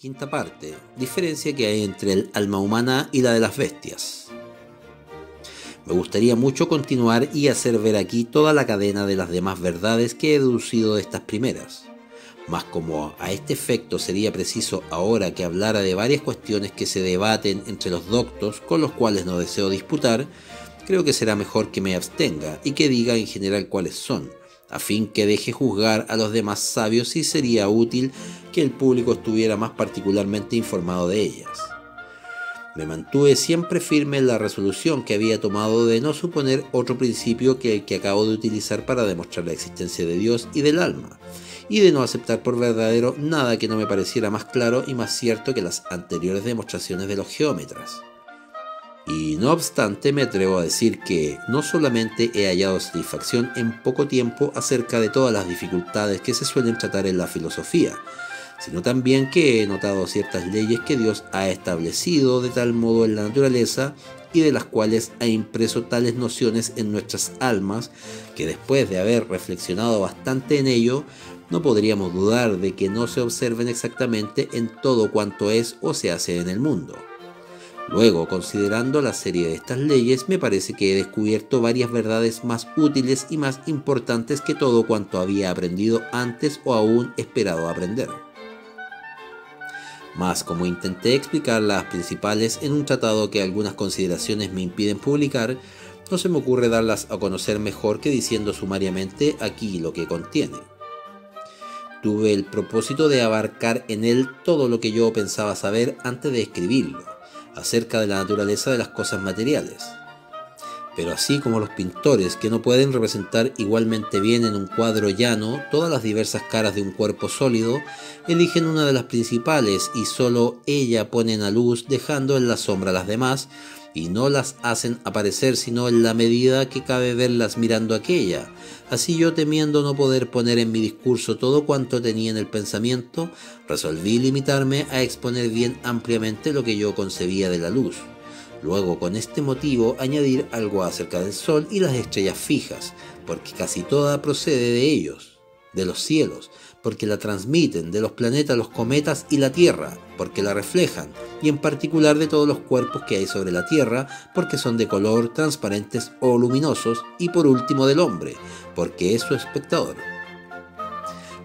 Quinta parte. Diferencia que hay entre el alma humana y la de las bestias. Me gustaría mucho continuar y hacer ver aquí toda la cadena de las demás verdades que he deducido de estas primeras. Mas como a este efecto sería preciso ahora que hablara de varias cuestiones que se debaten entre los doctos con los cuales no deseo disputar, creo que será mejor que me abstenga y que diga en general cuáles son, a fin que deje juzgar a los demás sabios si sería útil que el público estuviera más particularmente informado de ellas. Me mantuve siempre firme en la resolución que había tomado de no suponer otro principio que el que acabo de utilizar para demostrar la existencia de Dios y del alma, y de no aceptar por verdadero nada que no me pareciera más claro y más cierto que las anteriores demostraciones de los geómetras. Y no obstante me atrevo a decir que no solamente he hallado satisfacción en poco tiempo acerca de todas las dificultades que se suelen tratar en la filosofía, sino también que he notado ciertas leyes que Dios ha establecido de tal modo en la naturaleza y de las cuales ha impreso tales nociones en nuestras almas que después de haber reflexionado bastante en ello, no podríamos dudar de que no se observen exactamente en todo cuanto es o se hace en el mundo. Luego, considerando la serie de estas leyes, me parece que he descubierto varias verdades más útiles y más importantes que todo cuanto había aprendido antes o aún esperado aprender. Mas como intenté explicar las principales en un tratado que algunas consideraciones me impiden publicar, no se me ocurre darlas a conocer mejor que diciendo sumariamente aquí lo que contiene. Tuve el propósito de abarcar en él todo lo que yo pensaba saber antes de escribirlo, acerca de la naturaleza de las cosas materiales. Pero así como los pintores, que no pueden representar igualmente bien en un cuadro llano todas las diversas caras de un cuerpo sólido, eligen una de las principales y solo ella ponen a luz dejando en la sombra las demás, y no las hacen aparecer sino en la medida que cabe verlas mirando aquella. Así yo, temiendo no poder poner en mi discurso todo cuanto tenía en el pensamiento, resolví limitarme a exponer bien ampliamente lo que yo concebía de la luz. Luego, con este motivo, añadir algo acerca del sol y las estrellas fijas, porque casi toda procede de ellos, de los cielos, porque la transmiten, de los planetas, los cometas y la Tierra, porque la reflejan, y en particular de todos los cuerpos que hay sobre la Tierra, porque son de color, transparentes o luminosos, y por último del hombre, porque es su espectador.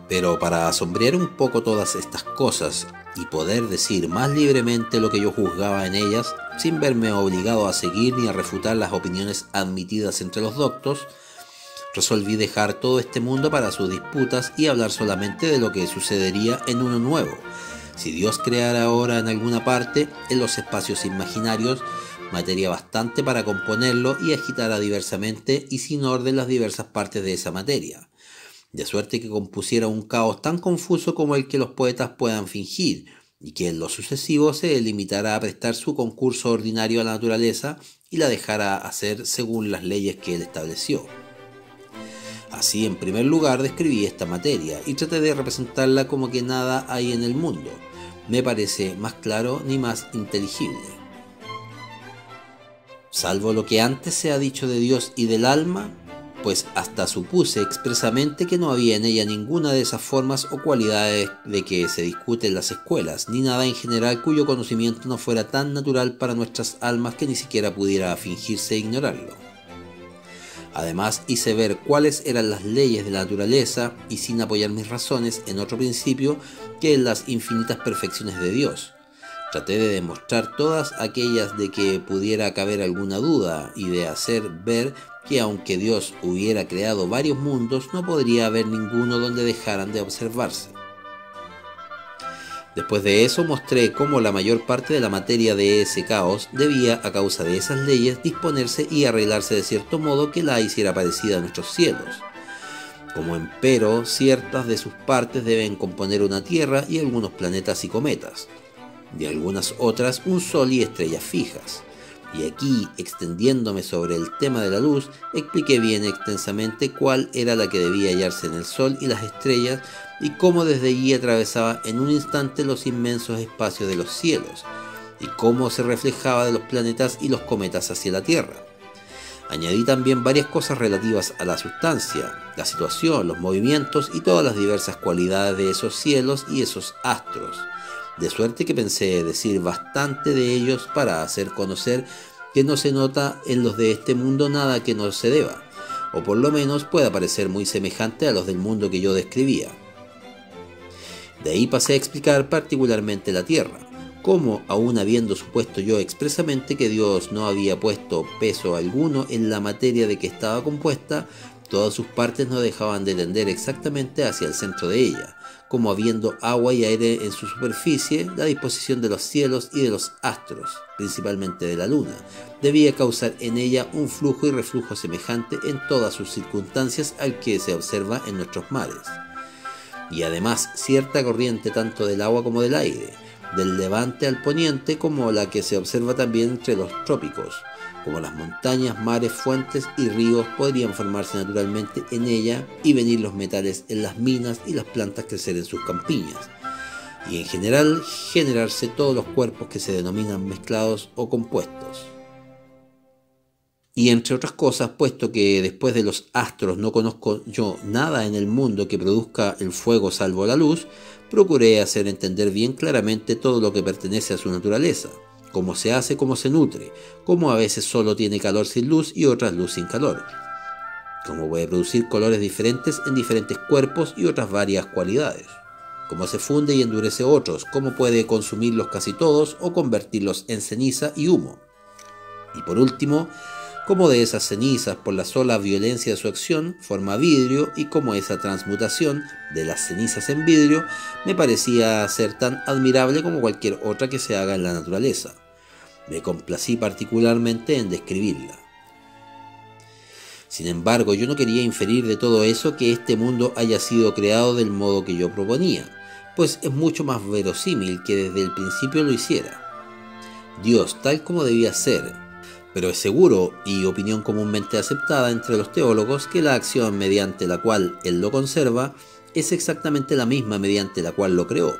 Pero para asombrear un poco todas estas cosas y poder decir más libremente lo que yo juzgaba en ellas, sin verme obligado a seguir ni a refutar las opiniones admitidas entre los doctos, resolví dejar todo este mundo para sus disputas y hablar solamente de lo que sucedería en uno nuevo, si Dios creara ahora en alguna parte, en los espacios imaginarios, materia bastante para componerlo y agitara diversamente y sin orden las diversas partes de esa materia, de suerte que compusiera un caos tan confuso como el que los poetas puedan fingir, y que en lo sucesivo se limitara a prestar su concurso ordinario a la naturaleza y la dejara hacer según las leyes que él estableció. Así, en primer lugar, describí esta materia y traté de representarla como que nada hay en el mundo. Me parece más claro ni más inteligible. Salvo lo que antes se ha dicho de Dios y del alma, pues hasta supuse expresamente que no había en ella ninguna de esas formas o cualidades de que se discute en las escuelas, ni nada en general cuyo conocimiento no fuera tan natural para nuestras almas que ni siquiera pudiera fingirse ignorarlo. Además, hice ver cuáles eran las leyes de la naturaleza y sin apoyar mis razones en otro principio que en las infinitas perfecciones de Dios. Traté de demostrar todas aquellas de que pudiera caber alguna duda y de hacer ver que aunque Dios hubiera creado varios mundos, no podría haber ninguno donde dejaran de observarse. Después de eso mostré cómo la mayor parte de la materia de ese caos debía, a causa de esas leyes, disponerse y arreglarse de cierto modo que la hiciera parecida a nuestros cielos. Como empero, ciertas de sus partes deben componer una Tierra y algunos planetas y cometas, de algunas otras un sol y estrellas fijas. Y aquí, extendiéndome sobre el tema de la luz, expliqué bien extensamente cuál era la que debía hallarse en el sol y las estrellas, y cómo desde allí atravesaba en un instante los inmensos espacios de los cielos, y cómo se reflejaba de los planetas y los cometas hacia la Tierra. Añadí también varias cosas relativas a la sustancia, la situación, los movimientos y todas las diversas cualidades de esos cielos y esos astros, de suerte que pensé decir bastante de ellos para hacer conocer que no se nota en los de este mundo nada que no se deba, o por lo menos pueda parecer muy semejante a los del mundo que yo describía. De ahí pasé a explicar particularmente la tierra, cómo, aun habiendo supuesto yo expresamente que Dios no había puesto peso alguno en la materia de que estaba compuesta, todas sus partes no dejaban de tender exactamente hacia el centro de ella, como habiendo agua y aire en su superficie, la disposición de los cielos y de los astros, principalmente de la luna, debía causar en ella un flujo y reflujo semejante en todas sus circunstancias al que se observa en nuestros mares. Y además cierta corriente tanto del agua como del aire, del levante al poniente, como la que se observa también entre los trópicos, como las montañas, mares, fuentes y ríos podrían formarse naturalmente en ella y venir los metales en las minas y las plantas crecer en sus campiñas, y en general generarse todos los cuerpos que se denominan mezclados o compuestos. Y entre otras cosas, puesto que después de los astros no conozco yo nada en el mundo que produzca el fuego salvo la luz, procuré hacer entender bien claramente todo lo que pertenece a su naturaleza, cómo se hace, cómo se nutre, cómo a veces solo tiene calor sin luz y otras luz sin calor, cómo puede producir colores diferentes en diferentes cuerpos y otras varias cualidades, cómo se funde y endurece otros, cómo puede consumirlos casi todos o convertirlos en ceniza y humo. Y por último, cómo de esas cenizas, por la sola violencia de su acción, forma vidrio, y cómo esa transmutación de las cenizas en vidrio me parecía ser tan admirable como cualquier otra que se haga en la naturaleza. Me complací particularmente en describirla. Sin embargo, yo no quería inferir de todo eso que este mundo haya sido creado del modo que yo proponía, pues es mucho más verosímil que desde el principio lo hiciera. Dios, tal como debía ser, pero es seguro y opinión comúnmente aceptada entre los teólogos que la acción mediante la cual Él lo conserva es exactamente la misma mediante la cual lo creó,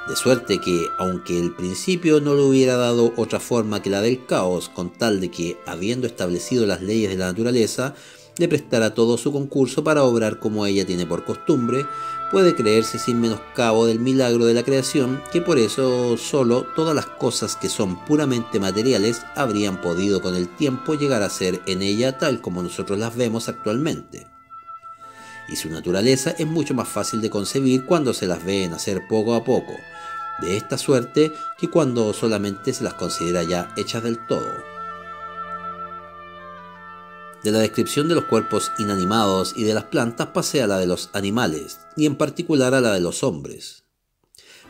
de suerte que, aunque el principio no le hubiera dado otra forma que la del caos, con tal de que, habiendo establecido las leyes de la naturaleza, le prestara todo su concurso para obrar como ella tiene por costumbre, puede creerse sin menoscabo del milagro de la creación que por eso solo todas las cosas que son puramente materiales habrían podido con el tiempo llegar a ser en ella tal como nosotros las vemos actualmente. Y su naturaleza es mucho más fácil de concebir cuando se las ve nacer poco a poco, de esta suerte que cuando solamente se las considera ya hechas del todo. De la descripción de los cuerpos inanimados y de las plantas pasé a la de los animales, y en particular a la de los hombres.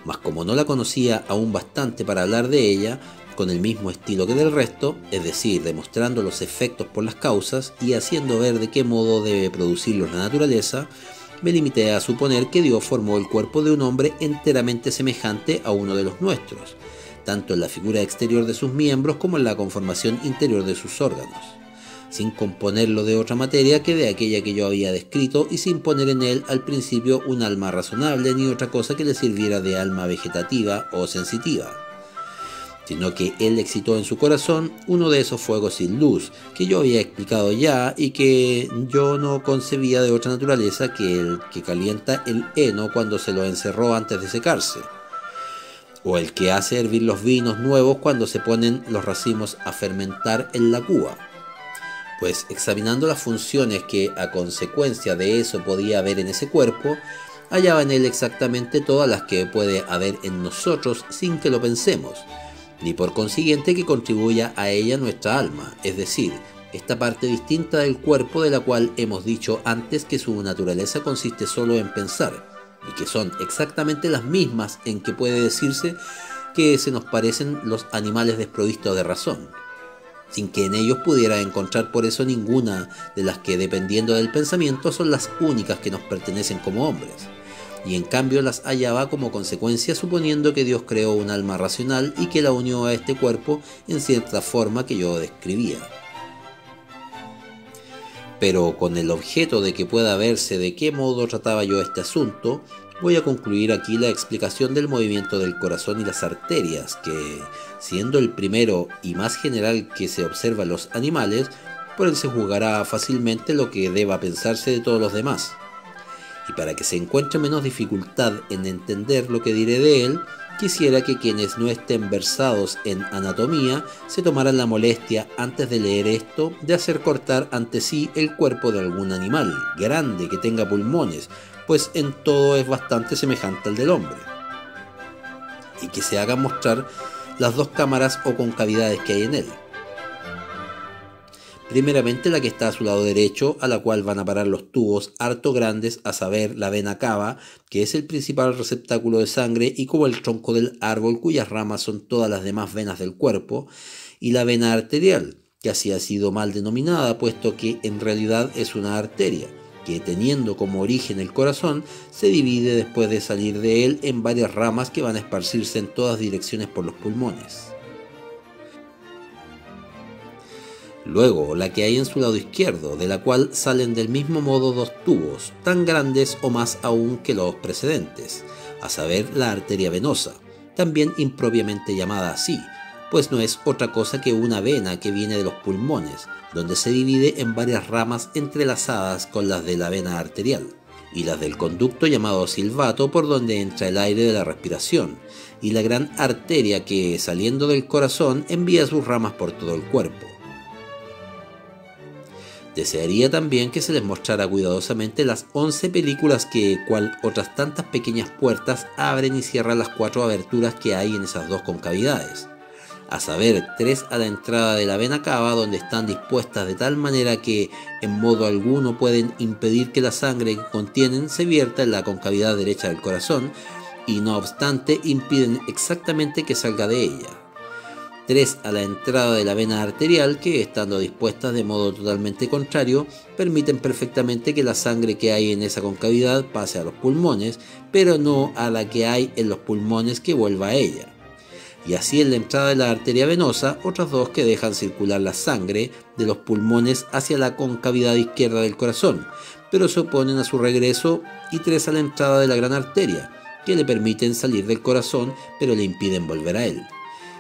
Mas como no la conocía aún bastante para hablar de ella, con el mismo estilo que del resto, es decir, demostrando los efectos por las causas y haciendo ver de qué modo debe producirlos la naturaleza, me limité a suponer que Dios formó el cuerpo de un hombre enteramente semejante a uno de los nuestros, tanto en la figura exterior de sus miembros como en la conformación interior de sus órganos, sin componerlo de otra materia que de aquella que yo había descrito y sin poner en él al principio un alma razonable ni otra cosa que le sirviera de alma vegetativa o sensitiva, sino que él excitó en su corazón uno de esos fuegos sin luz que yo había explicado ya y que yo no concebía de otra naturaleza que el que calienta el heno cuando se lo encerró antes de secarse, o el que hace hervir los vinos nuevos cuando se ponen los racimos a fermentar en la cuba. Pues examinando las funciones que a consecuencia de eso podía haber en ese cuerpo, hallaba en él exactamente todas las que puede haber en nosotros sin que lo pensemos, ni por consiguiente que contribuya a ella nuestra alma, es decir, esta parte distinta del cuerpo de la cual hemos dicho antes que su naturaleza consiste solo en pensar, y que son exactamente las mismas en que puede decirse que se nos parecen los animales desprovistos de razón, sin que en ellos pudiera encontrar por eso ninguna de las que, dependiendo del pensamiento, son las únicas que nos pertenecen como hombres, y en cambio las hallaba como consecuencia suponiendo que Dios creó un alma racional y que la unió a este cuerpo en cierta forma que yo describía. Pero con el objeto de que pueda verse de qué modo trataba yo este asunto, voy a concluir aquí la explicación del movimiento del corazón y las arterias, que, siendo el primero y más general que se observa en los animales, por él se juzgará fácilmente lo que deba pensarse de todos los demás. Y para que se encuentre menos dificultad en entender lo que diré de él, quisiera que quienes no estén versados en anatomía se tomaran la molestia, antes de leer esto, de hacer cortar ante sí el cuerpo de algún animal grande que tenga pulmones, pues en todo es bastante semejante al del hombre, y que se hagan mostrar las dos cámaras o concavidades que hay en él. Primeramente la que está a su lado derecho, a la cual van a parar los tubos harto grandes, a saber, la vena cava, que es el principal receptáculo de sangre y como el tronco del árbol, cuyas ramas son todas las demás venas del cuerpo, y la vena arterial, que así ha sido mal denominada, puesto que en realidad es una arteria, que teniendo como origen el corazón, se divide después de salir de él en varias ramas que van a esparcirse en todas direcciones por los pulmones. Luego, la que hay en su lado izquierdo, de la cual salen del mismo modo dos tubos, tan grandes o más aún que los precedentes, a saber, la arteria venosa, también impropiamente llamada así, pues no es otra cosa que una vena que viene de los pulmones, donde se divide en varias ramas entrelazadas con las de la vena arterial, y las del conducto llamado silbato, por donde entra el aire de la respiración, y la gran arteria que, saliendo del corazón, envía sus ramas por todo el cuerpo. Desearía también que se les mostrara cuidadosamente las 11 películas que, cual otras tantas pequeñas puertas, abren y cierran las 4 aberturas que hay en esas dos concavidades, a saber, 3 a la entrada de la vena cava, donde están dispuestas de tal manera que en modo alguno pueden impedir que la sangre que contienen se vierta en la concavidad derecha del corazón, y no obstante impiden exactamente que salga de ella. 3 a la entrada de la vena arterial, que, estando dispuestas de modo totalmente contrario, permiten perfectamente que la sangre que hay en esa concavidad pase a los pulmones, pero no a la que hay en los pulmones que vuelva a ella. Y así en la entrada de la arteria venosa, otras 2 que dejan circular la sangre de los pulmones hacia la concavidad izquierda del corazón, pero se oponen a su regreso, y 3 a la entrada de la gran arteria, que le permiten salir del corazón, pero le impiden volver a él.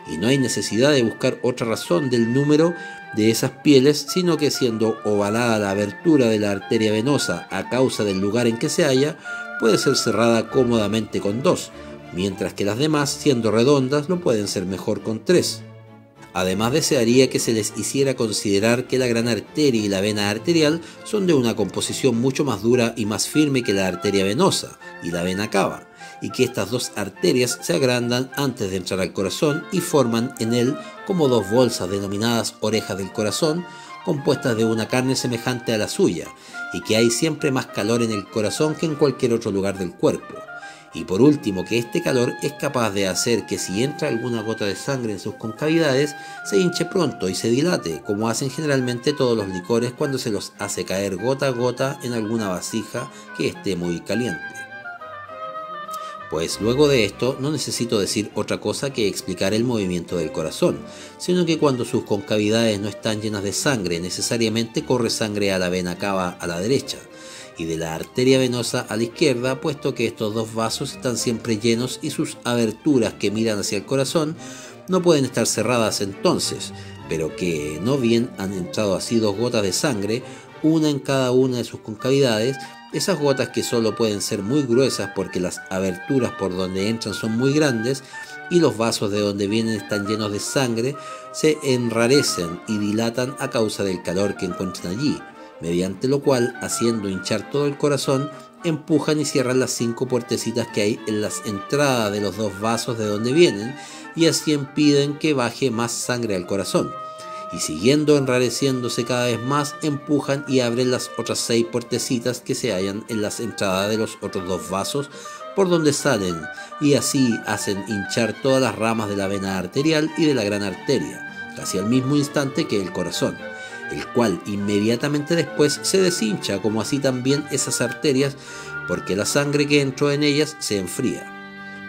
Y no hay necesidad de buscar otra razón del número de esas pieles, sino que siendo ovalada la abertura de la arteria venosa a causa del lugar en que se halla, puede ser cerrada cómodamente con 2, mientras que las demás, siendo redondas, lo pueden ser mejor con 3. Además, desearía que se les hiciera considerar que la gran arteria y la vena arterial son de una composición mucho más dura y más firme que la arteria venosa y la vena cava, y que estas 2 arterias se agrandan antes de entrar al corazón y forman en él como 2 bolsas denominadas orejas del corazón, compuestas de una carne semejante a la suya, y que hay siempre más calor en el corazón que en cualquier otro lugar del cuerpo. Y por último, que este calor es capaz de hacer que si entra alguna gota de sangre en sus concavidades, se hinche pronto y se dilate, como hacen generalmente todos los licores cuando se los hace caer gota a gota en alguna vasija que esté muy caliente. Pues luego de esto no necesito decir otra cosa que explicar el movimiento del corazón, sino que cuando sus concavidades no están llenas de sangre, necesariamente corre sangre a la vena cava a la derecha, y de la arteria venosa a la izquierda, puesto que estos 2 vasos están siempre llenos y sus aberturas que miran hacia el corazón no pueden estar cerradas entonces, pero que no bien han entrado así 2 gotas de sangre, una en cada una de sus concavidades, esas gotas, que solo pueden ser muy gruesas porque las aberturas por donde entran son muy grandes y los vasos de donde vienen están llenos de sangre, se enrarecen y dilatan a causa del calor que encuentran allí, mediante lo cual, haciendo hinchar todo el corazón, empujan y cierran las 5 puertecitas que hay en las entradas de los 2 vasos de donde vienen, y así impiden que baje más sangre al corazón. Y siguiendo enrareciéndose cada vez más, empujan y abren las otras 6 puertecitas que se hallan en las entradas de los otros 2 vasos por donde salen, y así hacen hinchar todas las ramas de la vena arterial y de la gran arteria, casi al mismo instante que el corazón, el cual inmediatamente después se deshincha, como así también esas arterias, porque la sangre que entró en ellas se enfría.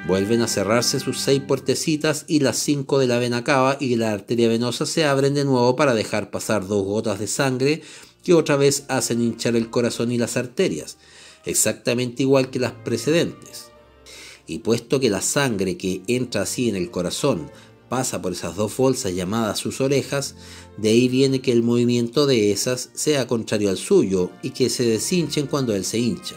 Vuelven a cerrarse sus 6 puertecitas y las 5 de la vena cava y de la arteria venosa se abren de nuevo para dejar pasar 2 gotas de sangre que otra vez hacen hinchar el corazón y las arterias, exactamente igual que las precedentes. Y puesto que la sangre que entra así en el corazón pasa por esas 2 bolsas llamadas sus orejas, de ahí viene que el movimiento de esas sea contrario al suyo y que se deshinchen cuando él se hincha.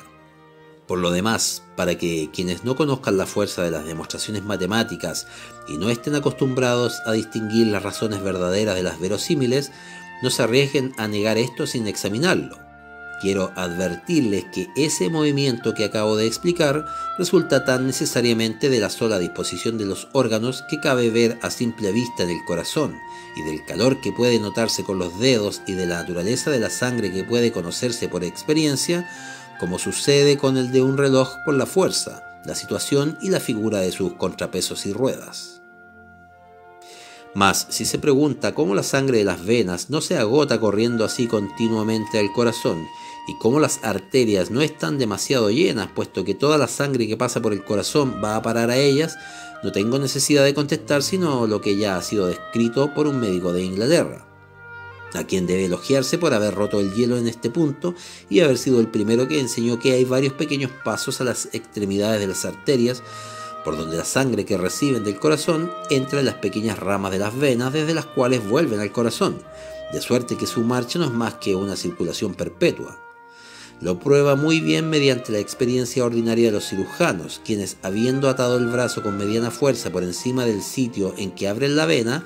Por lo demás, para que quienes no conozcan la fuerza de las demostraciones matemáticas y no estén acostumbrados a distinguir las razones verdaderas de las verosímiles, no se arriesguen a negar esto sin examinarlo. Quiero advertirles que ese movimiento que acabo de explicar resulta tan necesariamente de la sola disposición de los órganos que cabe ver a simple vista en el corazón, y del calor que puede notarse con los dedos y de la naturaleza de la sangre que puede conocerse por experiencia, como sucede con el de un reloj por la fuerza, la situación y la figura de sus contrapesos y ruedas. Mas, si se pregunta cómo la sangre de las venas no se agota corriendo así continuamente al corazón, y cómo las arterias no están demasiado llenas, puesto que toda la sangre que pasa por el corazón va a parar a ellas, no tengo necesidad de contestar sino lo que ya ha sido descrito por un médico de Inglaterra, a quien debe elogiarse por haber roto el hielo en este punto y haber sido el primero que enseñó que hay varios pequeños pasos a las extremidades de las arterias, por donde la sangre que reciben del corazón entra en las pequeñas ramas de las venas, desde las cuales vuelven al corazón, de suerte que su marcha no es más que una circulación perpetua. Lo prueba muy bien mediante la experiencia ordinaria de los cirujanos, quienes, habiendo atado el brazo con mediana fuerza por encima del sitio en que abren la vena,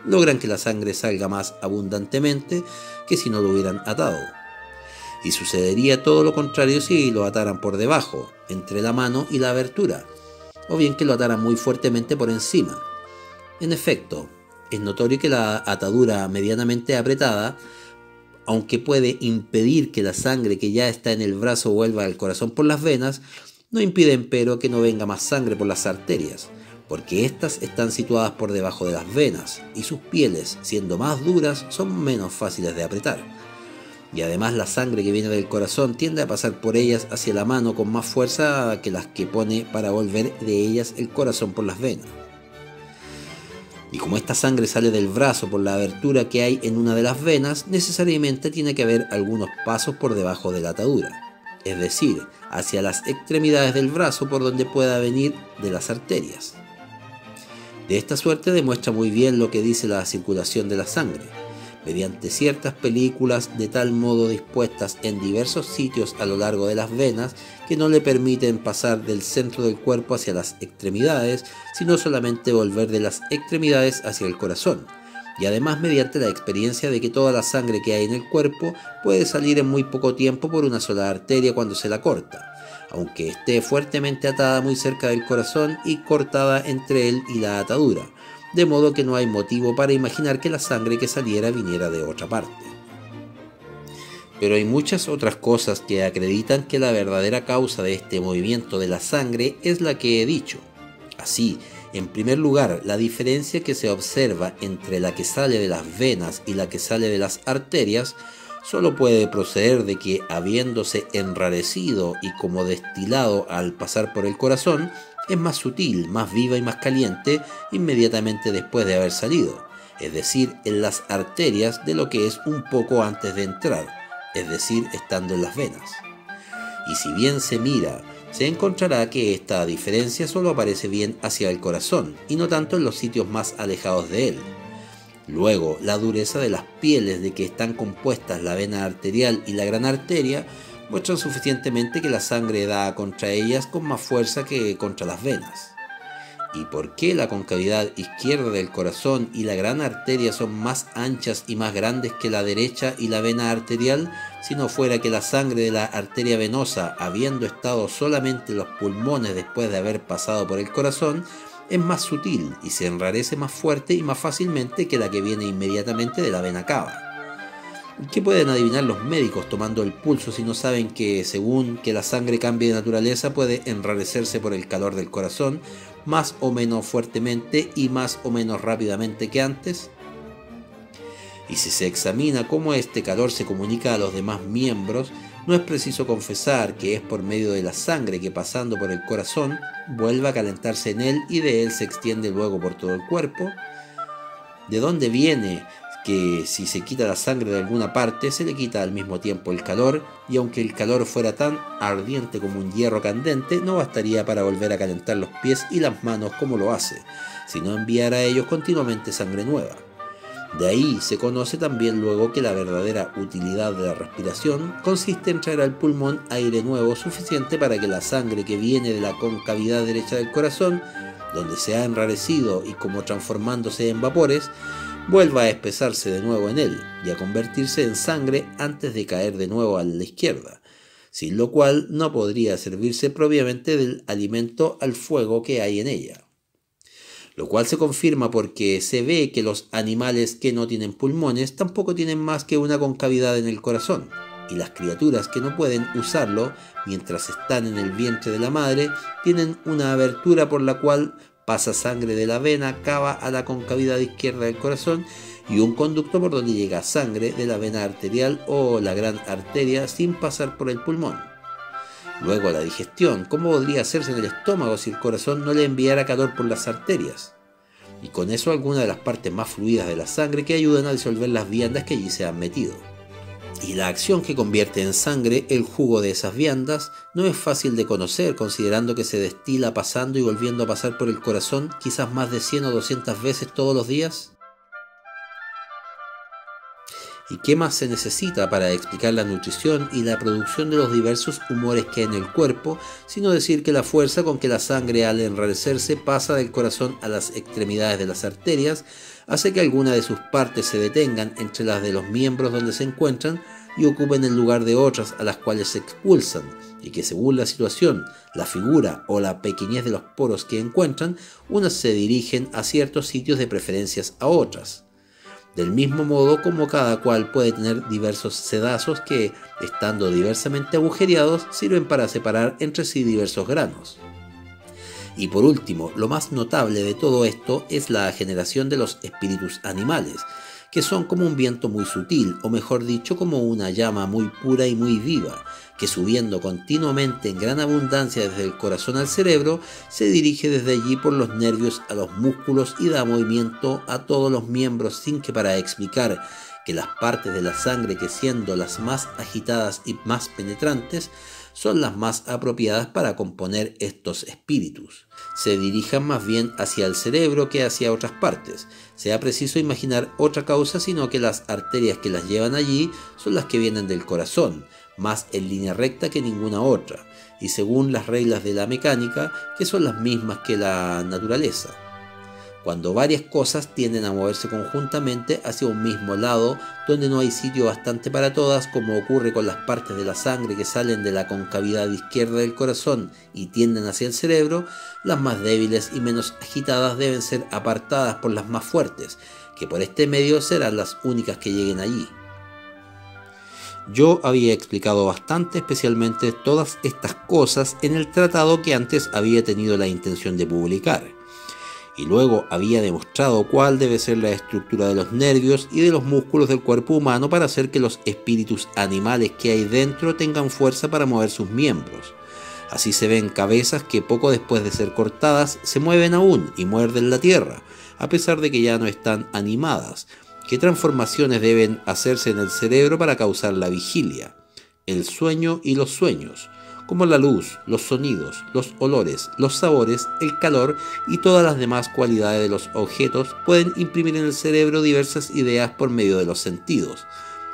logran que la sangre salga más abundantemente que si no lo hubieran atado. Y sucedería todo lo contrario si lo ataran por debajo, entre la mano y la abertura, o bien que lo ataran muy fuertemente por encima. En efecto, es notorio que la atadura medianamente apretada, aunque puede impedir que la sangre que ya está en el brazo vuelva al corazón por las venas, no impide empero que no venga más sangre por las arterias, porque éstas están situadas por debajo de las venas, y sus pieles, siendo más duras, son menos fáciles de apretar. Y además la sangre que viene del corazón tiende a pasar por ellas hacia la mano con más fuerza que las que pone para volver de ellas el corazón por las venas. Y como esta sangre sale del brazo por la abertura que hay en una de las venas, necesariamente tiene que haber algunos pasos por debajo de la atadura, es decir, hacia las extremidades del brazo por donde pueda venir de las arterias. De esta suerte demuestra muy bien lo que dice la circulación de la sangre, mediante ciertas películas de tal modo dispuestas en diversos sitios a lo largo de las venas que no le permiten pasar del centro del cuerpo hacia las extremidades, sino solamente volver de las extremidades hacia el corazón, y además mediante la experiencia de que toda la sangre que hay en el cuerpo puede salir en muy poco tiempo por una sola arteria cuando se la corta, aunque esté fuertemente atada muy cerca del corazón y cortada entre él y la atadura, de modo que no hay motivo para imaginar que la sangre que saliera viniera de otra parte. Pero hay muchas otras cosas que acreditan que la verdadera causa de este movimiento de la sangre es la que he dicho. Así, en primer lugar, la diferencia que se observa entre la que sale de las venas y la que sale de las arterias solo puede proceder de que, habiéndose enrarecido y como destilado al pasar por el corazón, es más sutil, más viva y más caliente inmediatamente después de haber salido, es decir, en las arterias de lo que es un poco antes de entrar, es decir, estando en las venas. Y si bien se mira, se encontrará que esta diferencia solo aparece bien hacia el corazón y no tanto en los sitios más alejados de él. Luego, la dureza de las pieles de que están compuestas la vena arterial y la gran arteria muestran suficientemente que la sangre da contra ellas con más fuerza que contra las venas. ¿Y por qué la concavidad izquierda del corazón y la gran arteria son más anchas y más grandes que la derecha y la vena arterial, si no fuera que la sangre de la arteria venosa, habiendo estado solamente en los pulmones después de haber pasado por el corazón, es más sutil y se enrarece más fuerte y más fácilmente que la que viene inmediatamente de la vena cava? ¿Qué pueden adivinar los médicos tomando el pulso si no saben que, según que la sangre cambie de naturaleza, puede enrarecerse por el calor del corazón, más o menos fuertemente y más o menos rápidamente que antes? Y si se examina cómo este calor se comunica a los demás miembros, no es preciso confesar que es por medio de la sangre que, pasando por el corazón, vuelve a calentarse en él y de él se extiende luego por todo el cuerpo. ¿De dónde viene que si se quita la sangre de alguna parte, se le quita al mismo tiempo el calor, y aunque el calor fuera tan ardiente como un hierro candente, no bastaría para volver a calentar los pies y las manos como lo hace, sino enviar a ellos continuamente sangre nueva? De ahí se conoce también luego que la verdadera utilidad de la respiración consiste en traer al pulmón aire nuevo suficiente para que la sangre que viene de la concavidad derecha del corazón, donde se ha enrarecido y como transformándose en vapores, vuelva a espesarse de nuevo en él y a convertirse en sangre antes de caer de nuevo a la izquierda, sin lo cual no podría servirse propiamente del alimento al fuego que hay en ella. Lo cual se confirma porque se ve que los animales que no tienen pulmones tampoco tienen más que una concavidad en el corazón, y las criaturas que no pueden usarlo mientras están en el vientre de la madre tienen una abertura por la cual pasa sangre de la vena cava a la concavidad izquierda del corazón y un conducto por donde llega sangre de la vena arterial o la gran arteria sin pasar por el pulmón. Luego la digestión, ¿cómo podría hacerse en el estómago si el corazón no le enviara calor por las arterias? Y con eso algunas de las partes más fluidas de la sangre que ayudan a disolver las viandas que allí se han metido. Y la acción que convierte en sangre el jugo de esas viandas no es fácil de conocer, considerando que se destila pasando y volviendo a pasar por el corazón quizás más de 100 o 200 veces todos los días. ¿Y qué más se necesita para explicar la nutrición y la producción de los diversos humores que hay en el cuerpo, sino decir que la fuerza con que la sangre al enrarecerse pasa del corazón a las extremidades de las arterias hace que algunas de sus partes se detengan entre las de los miembros donde se encuentran y ocupen el lugar de otras a las cuales se expulsan, y que según la situación, la figura o la pequeñez de los poros que encuentran, unas se dirigen a ciertos sitios de preferencias a otras. Del mismo modo como cada cual puede tener diversos sedazos que, estando diversamente agujereados, sirven para separar entre sí diversos granos. Y por último, lo más notable de todo esto es la generación de los espíritus animales, que son como un viento muy sutil, o mejor dicho, como una llama muy pura y muy viva, que subiendo continuamente en gran abundancia desde el corazón al cerebro, se dirige desde allí por los nervios a los músculos y da movimiento a todos los miembros, sin que para explicar que las partes de la sangre que siendo las más agitadas y más penetrantes, son las más apropiadas para componer estos espíritus, se dirijan más bien hacia el cerebro que hacia otras partes. Sea preciso imaginar otra causa, sino que las arterias que las llevan allí son las que vienen del corazón, más en línea recta que ninguna otra, y según las reglas de la mecánica, que son las mismas que la naturaleza. Cuando varias cosas tienden a moverse conjuntamente hacia un mismo lado, donde no hay sitio bastante para todas, como ocurre con las partes de la sangre que salen de la concavidad izquierda del corazón y tienden hacia el cerebro, las más débiles y menos agitadas deben ser apartadas por las más fuertes, que por este medio serán las únicas que lleguen allí. Yo había explicado bastante, especialmente todas estas cosas, en el tratado que antes había tenido la intención de publicar. Y luego había demostrado cuál debe ser la estructura de los nervios y de los músculos del cuerpo humano para hacer que los espíritus animales que hay dentro tengan fuerza para mover sus miembros. Así se ven cabezas que poco después de ser cortadas se mueven aún y muerden la tierra, a pesar de que ya no están animadas. ¿Qué transformaciones deben hacerse en el cerebro para causar la vigilia, el sueño y los sueños? Como la luz, los sonidos, los olores, los sabores, el calor y todas las demás cualidades de los objetos pueden imprimir en el cerebro diversas ideas por medio de los sentidos,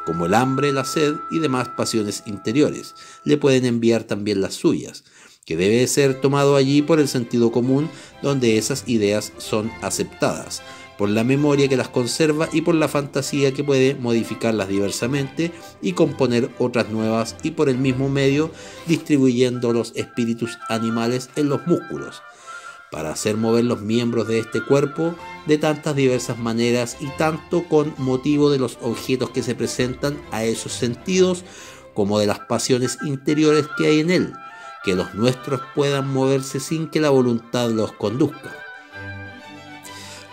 como el hambre, la sed y demás pasiones interiores. Le pueden enviar también las suyas, que debe ser tomado allí por el sentido común, donde esas ideas son aceptadas, por la memoria que las conserva y por la fantasía que puede modificarlas diversamente y componer otras nuevas, y por el mismo medio distribuyendo los espíritus animales en los músculos, para hacer mover los miembros de este cuerpo de tantas diversas maneras y tanto con motivo de los objetos que se presentan a esos sentidos como de las pasiones interiores que hay en él, que los nuestros puedan moverse sin que la voluntad los conduzca.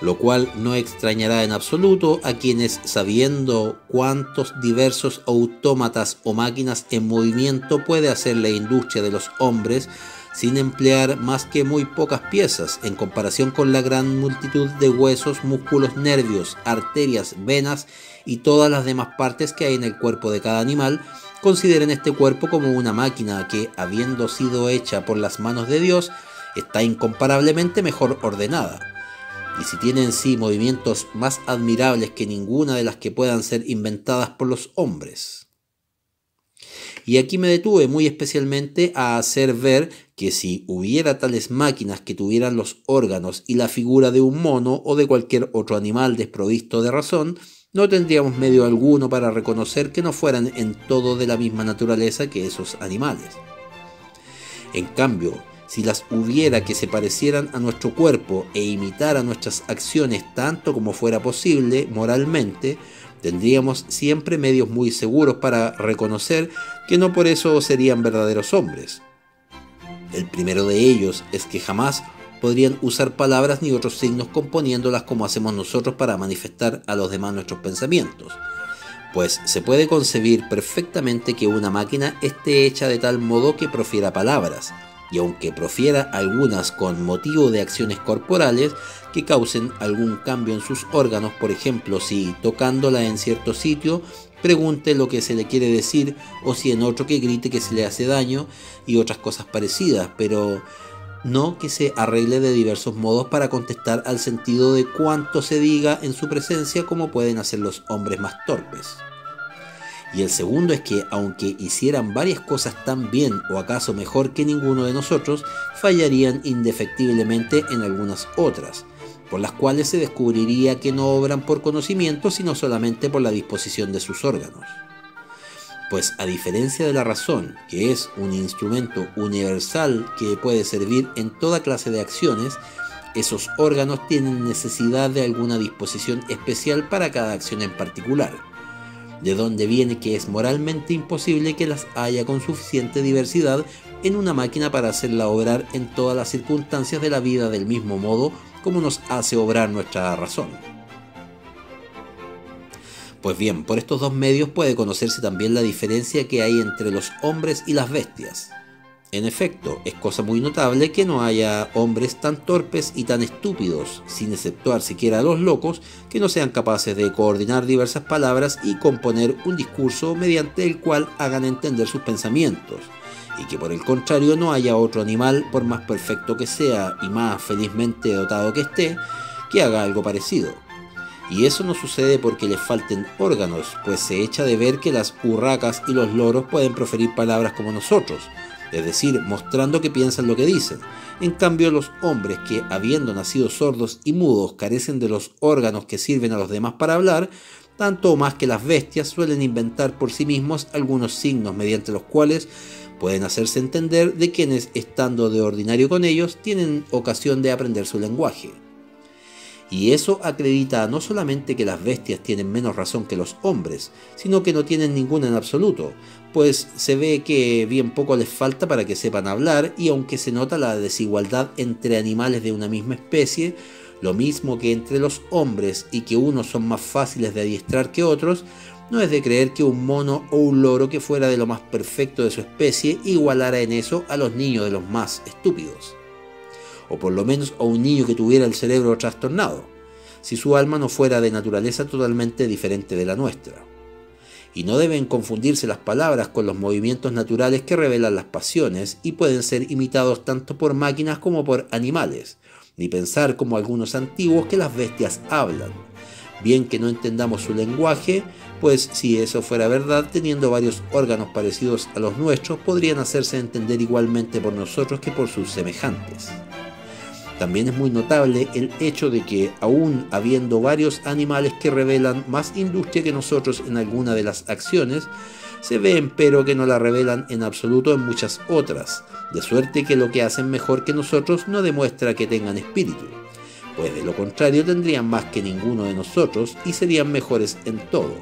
Lo cual no extrañará en absoluto a quienes, sabiendo cuántos diversos autómatas o máquinas en movimiento puede hacer la industria de los hombres, sin emplear más que muy pocas piezas, en comparación con la gran multitud de huesos, músculos, nervios, arterias, venas y todas las demás partes que hay en el cuerpo de cada animal, consideren este cuerpo como una máquina que, habiendo sido hecha por las manos de Dios, está incomparablemente mejor ordenada. y si tiene en sí movimientos más admirables que ninguna de las que puedan ser inventadas por los hombres. Y aquí me detuve muy especialmente a hacer ver que si hubiera tales máquinas que tuvieran los órganos y la figura de un mono o de cualquier otro animal desprovisto de razón, no tendríamos medio alguno para reconocer que no fueran en todo de la misma naturaleza que esos animales. En cambio, si las hubiera que se parecieran a nuestro cuerpo e imitaran nuestras acciones tanto como fuera posible moralmente, tendríamos siempre medios muy seguros para reconocer que no por eso serían verdaderos hombres. El primero de ellos es que jamás podrían usar palabras ni otros signos componiéndolas como hacemos nosotros para manifestar a los demás nuestros pensamientos, pues se puede concebir perfectamente que una máquina esté hecha de tal modo que profiera palabras, y aunque profiera algunas con motivo de acciones corporales que causen algún cambio en sus órganos, por ejemplo, si tocándola en cierto sitio pregunte lo que se le quiere decir, o si en otro que grite que se le hace daño y otras cosas parecidas, pero no que se arregle de diversos modos para contestar al sentido de cuanto se diga en su presencia, como pueden hacer los hombres más torpes. Y el segundo es que, aunque hicieran varias cosas tan bien o acaso mejor que ninguno de nosotros, fallarían indefectiblemente en algunas otras, por las cuales se descubriría que no obran por conocimiento, sino solamente por la disposición de sus órganos. Pues a diferencia de la razón, que es un instrumento universal que puede servir en toda clase de acciones, esos órganos tienen necesidad de alguna disposición especial para cada acción en particular, de donde viene que es moralmente imposible que las haya con suficiente diversidad en una máquina para hacerla obrar en todas las circunstancias de la vida del mismo modo como nos hace obrar nuestra razón. Pues bien, por estos dos medios puede conocerse también la diferencia que hay entre los hombres y las bestias. En efecto, es cosa muy notable que no haya hombres tan torpes y tan estúpidos, sin exceptuar siquiera a los locos, que no sean capaces de coordinar diversas palabras y componer un discurso mediante el cual hagan entender sus pensamientos, y que por el contrario no haya otro animal, por más perfecto que sea y más felizmente dotado que esté, que haga algo parecido. Y eso no sucede porque les falten órganos, pues se echa de ver que las urracas y los loros pueden proferir palabras como nosotros, es decir, mostrando que piensan lo que dicen. En cambio, los hombres que, habiendo nacido sordos y mudos, carecen de los órganos que sirven a los demás para hablar, tanto o más que las bestias, suelen inventar por sí mismos algunos signos mediante los cuales pueden hacerse entender de quienes, estando de ordinario con ellos, tienen ocasión de aprender su lenguaje. Y eso acredita no solamente que las bestias tienen menos razón que los hombres, sino que no tienen ninguna en absoluto, pues se ve que bien poco les falta para que sepan hablar, y aunque se nota la desigualdad entre animales de una misma especie, lo mismo que entre los hombres, y que unos son más fáciles de adiestrar que otros, no es de creer que un mono o un loro que fuera de lo más perfecto de su especie igualara en eso a los niños de los más estúpidos, o por lo menos a un niño que tuviera el cerebro trastornado, si su alma no fuera de naturaleza totalmente diferente de la nuestra. Y no deben confundirse las palabras con los movimientos naturales que revelan las pasiones y pueden ser imitados tanto por máquinas como por animales, ni pensar como algunos antiguos que las bestias hablan, bien que no entendamos su lenguaje, pues si eso fuera verdad, teniendo varios órganos parecidos a los nuestros, podrían hacerse entender igualmente por nosotros que por sus semejantes. También es muy notable el hecho de que, aún habiendo varios animales que revelan más industria que nosotros en alguna de las acciones, se ve empero que no la revelan en absoluto en muchas otras, de suerte que lo que hacen mejor que nosotros no demuestra que tengan espíritu, pues de lo contrario tendrían más que ninguno de nosotros y serían mejores en todo.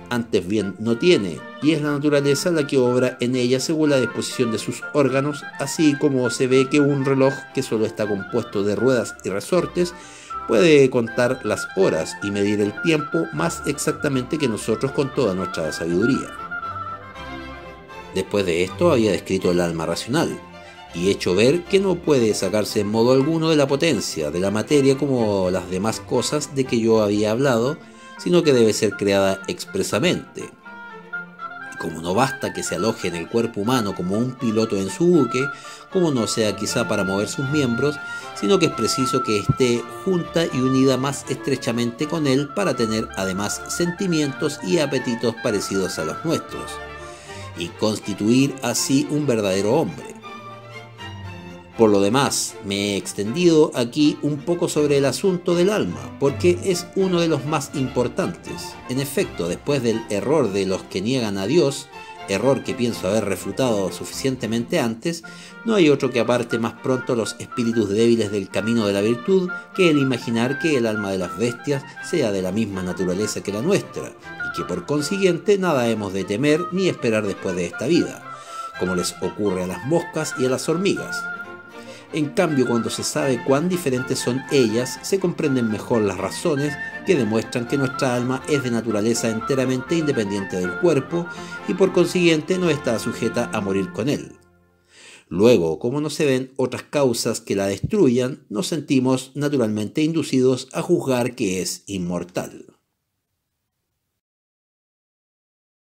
Antes bien no tiene, y es la naturaleza la que obra en ella según la disposición de sus órganos, así como se ve que un reloj que solo está compuesto de ruedas y resortes puede contar las horas y medir el tiempo más exactamente que nosotros con toda nuestra sabiduría. Después de esto había descrito el alma racional, y hecho ver que no puede sacarse en modo alguno de la potencia de la materia como las demás cosas de que yo había hablado, sino que debe ser creada expresamente. Como no basta que se aloje en el cuerpo humano como un piloto en su buque, como no sea quizá para mover sus miembros, sino que es preciso que esté junta y unida más estrechamente con él para tener además sentimientos y apetitos parecidos a los nuestros, y constituir así un verdadero hombre. Por lo demás, me he extendido aquí un poco sobre el asunto del alma, porque es uno de los más importantes. En efecto, después del error de los que niegan a Dios, error que pienso haber refutado suficientemente antes, no hay otro que aparte más pronto los espíritus débiles del camino de la virtud que el imaginar que el alma de las bestias sea de la misma naturaleza que la nuestra, y que por consiguiente nada hemos de temer ni esperar después de esta vida, como les ocurre a las moscas y a las hormigas. En cambio, cuando se sabe cuán diferentes son ellas, se comprenden mejor las razones que demuestran que nuestra alma es de naturaleza enteramente independiente del cuerpo y por consiguiente no está sujeta a morir con él. Luego, como no se ven otras causas que la destruyan, nos sentimos naturalmente inducidos a juzgar que es inmortal.